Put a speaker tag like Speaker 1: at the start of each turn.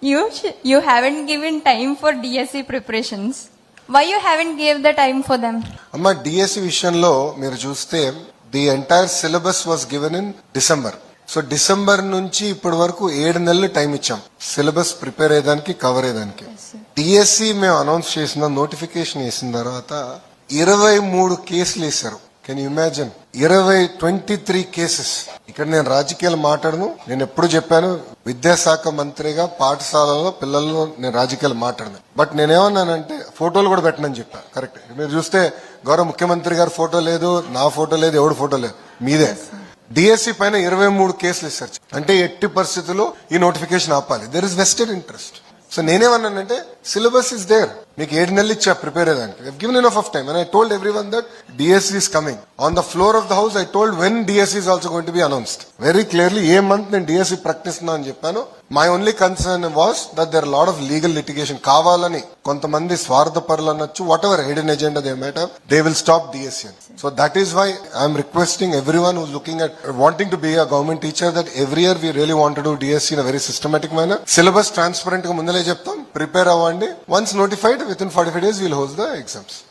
Speaker 1: You haven't given time for DSE preparations. Why you haven't gave the time for them?
Speaker 2: అమ్మ DSC విషయంలో మీరు చూస్తే the entire syllabus was given in December. So December నుంచి ఇప్పటి వరకు 7 నెలలు time ఇచ్చాం సిలబస్ ప్రిపేర్ అయ్యేదానికి, కవర్ అయ్యేదానికి. డిఎస్సి మేము అనౌన్స్ చేసిన నోటిఫికేషన్ వేసిన తర్వాత 23 కేసులు వేశారు. Can you imagine? 23 కేసెస్. ఇక్కడ నేను రాజకీయాలు మాట్లాడను. నేను ఎప్పుడు చెప్పాను, విద్యాశాఖ మంత్రిగా పాఠశాలలో పిల్లల్లో నేను రాజకీయాలు మాట్లాడను. బట్ నేనేమన్నానంటే ఫోటోలు కూడా పెట్టనని చెప్పాను. కరెక్ట్. మీరు చూస్తే గౌరవ ముఖ్యమంత్రి గారి ఫోటో లేదు, నా ఫోటో లేదు, ఎవడు ఫోటో లేదు, మీదే. డిఎస్సి పైన 23 కేసులు ఇస్తారు. అంటే ఎట్టి పరిస్థితుల్లో ఈ నోటిఫికేషన్ ఆపాలి. There is vested interest. So నేనేమన్నానంటే సిలబస్ ఇస్ దేర్, మీకు 7 నెలలు ఇచ్చా ప్రిపేర్ అయ్యేదానికి. Given enough of time. And I told everyone that DSC is coming. On the floor of the house I told when DSC is also going to be announced very clearly. ఏ month నేను DSC ప్రకటిస్తున్నా అని చెప్పాను. My only concern was that there lot of legal litigation. కావాలని కొంతమంది స్వార్థపరులు అనొచ్చు, what ever hidden agenda they might have, they will stop DSC. So that is why I'm requesting everyone who's looking at wanting to be a government teacher that every year we really want to do DSC in a very systematic manner. Syllabus transparent గా ముందలే చెప్తాం, prepare అవ్వండి. Once notified within 45 days we'll host the exams.